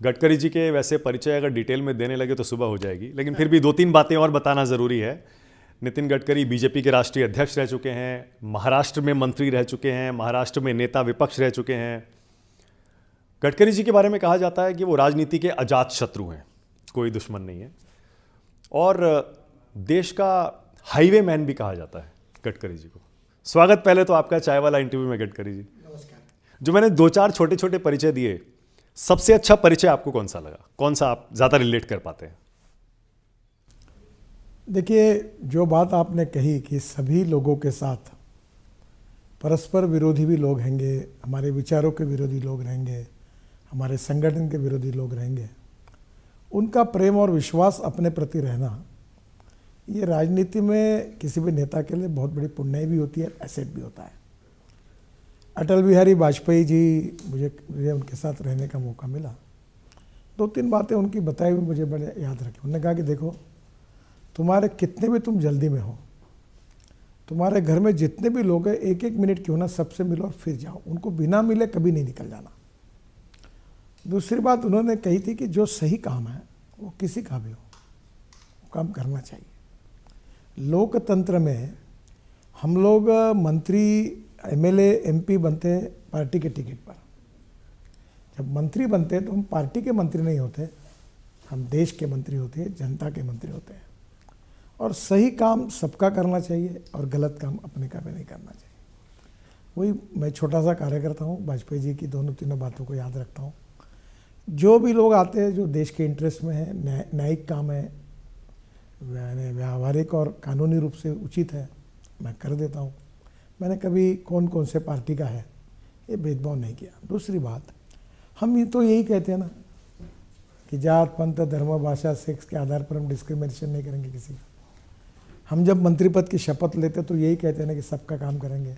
गडकरी जी के वैसे परिचय अगर डिटेल में देने लगे तो सुबह हो जाएगी, लेकिन फिर भी 2-3 बातें और बताना ज़रूरी है। नितिन गडकरी बीजेपी के राष्ट्रीय अध्यक्ष रह चुके हैं, महाराष्ट्र में मंत्री रह चुके हैं, महाराष्ट्र में नेता विपक्ष रह चुके हैं। गडकरी जी के बारे में कहा जाता है कि वो राजनीति के अजात शत्रु हैं, कोई दुश्मन नहीं है, और देश का हाईवे मैन भी कहा जाता है गडकरी जी को। स्वागत पहले तो आपका चाय वाला इंटरव्यू में गडकरी जी। नमस्कार। जो मैंने 2-4 छोटे छोटे परिचय दिए, सबसे अच्छा परिचय आपको कौन सा लगा? कौन सा आप ज़्यादा रिलेट कर पाते हैं? देखिए, जो बात आपने कही कि सभी लोगों के साथ परस्पर विरोधी भी लोग रहेंगे, हमारे विचारों के विरोधी लोग रहेंगे, हमारे संगठन के विरोधी लोग रहेंगे, उनका प्रेम और विश्वास अपने प्रति रहना, ये राजनीति में किसी भी नेता के लिए बहुत बड़ी पुण्य भी होती है, एसेट भी होता है। अटल बिहारी वाजपेयी जी, मुझे उनके साथ रहने का मौका मिला। 2-3 बातें उनकी बताई हुई मुझे बड़े याद रखी। उन्होंने कहा कि देखो, तुम्हारे कितने भी तुम जल्दी में हो, तुम्हारे घर में जितने भी लोग हैं, 1-1 मिनट क्यों ना सबसे मिलो और फिर जाओ, उनको बिना मिले कभी नहीं निकल जाना। दूसरी बात उन्होंने कही थी कि जो सही काम है वो किसी का भी हो, काम करना चाहिए। लोकतंत्र में हम लोग मंत्री, एमएलए, एमपी बनते हैं पार्टी के टिकट पर। जब मंत्री बनते हैं तो हम पार्टी के मंत्री नहीं होते, हम देश के मंत्री होते हैं, जनता के मंत्री होते हैं। और सही काम सबका करना चाहिए और गलत काम अपने का भी नहीं करना चाहिए। वही मैं छोटा सा कार्यकर्ता हूँ, वाजपेयी जी की 2-3 बातों को याद रखता हूँ। जो भी लोग आते हैं जो देश के इंटरेस्ट में है, न्यायिक काम है, व्यावहारिक और कानूनी रूप से उचित है, मैं कर देता हूँ। मैंने कभी कौन से पार्टी का है ये भेदभाव नहीं किया। दूसरी बात, हम ये तो यही कहते हैं ना कि जात, पंथ, धर्म, भाषा, सेक्स के आधार पर हम डिस्क्रिमिनेशन नहीं करेंगे किसी का। हम जब मंत्री पद की शपथ लेते तो यही कहते हैं ना कि सबका काम करेंगे।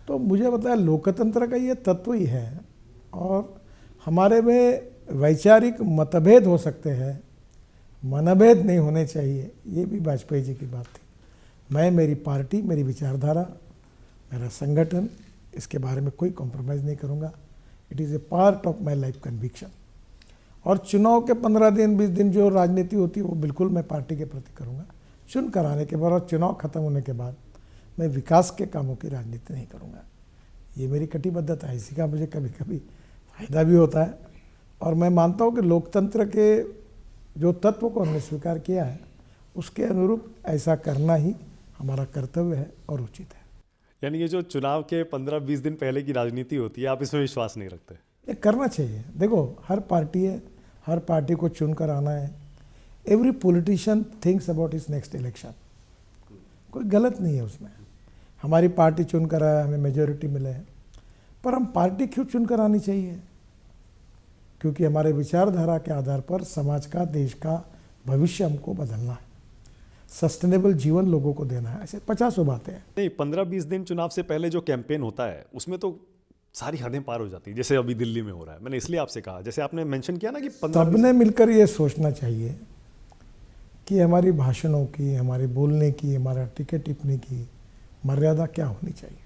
तो मुझे पता है लोकतंत्र का ये तत्व ही है, और हमारे में वैचारिक मतभेद हो सकते हैं, मनभेद नहीं होने चाहिए। ये भी वाजपेयी जी की बात थी। मैं, मेरी पार्टी, मेरी विचारधारा, मेरा संगठन, इसके बारे में कोई कॉम्प्रोमाइज़ नहीं करूँगा। It is a part of my life conviction. और चुनाव के 15 दिन 20 दिन जो राजनीति होती है वो बिल्कुल मैं पार्टी के प्रति करूँगा। चुन कर आने के बाद और चुनाव खत्म होने के बाद मैं विकास के कामों की राजनीति नहीं करूँगा। ये मेरी कटिबद्धता है। इसी का मुझे कभी कभी फ़ायदा भी होता है, और मैं मानता हूँ कि लोकतंत्र के जो तत्व को हमने स्वीकार किया है उसके अनुरूप ऐसा करना ही हमारा कर्तव्य है और उचित है। यानी ये जो चुनाव के 15-20 दिन पहले की राजनीति होती है, आप इसमें विश्वास नहीं रखते? ये करना चाहिए। देखो, हर पार्टी है, हर पार्टी को चुनकर आना है। Every politician thinks about his next election. कोई गलत नहीं है उसमें। हमारी पार्टी चुनकर आया, हमें मेजोरिटी मिले है, पर हम पार्टी क्यों चुनकर आनी चाहिए? क्योंकि हमारे विचारधारा के आधार पर समाज का, देश का भविष्य हमको बदलना है, सस्टेनेबल जीवन लोगों को देना है। ऐसे 50 बातें हैं। नहीं, 15-20 दिन चुनाव से पहले जो कैंपेन होता है उसमें तो सारी हदें पार हो जाती है, जैसे अभी दिल्ली में हो रहा है। मैंने इसलिए आपसे कहा, जैसे आपने मेंशन किया ना कि सबने मिलकर ये सोचना चाहिए कि हमारी भाषणों की, हमारे बोलने की, हमारा टिकट टिप्पणी की मर्यादा क्या होनी चाहिए।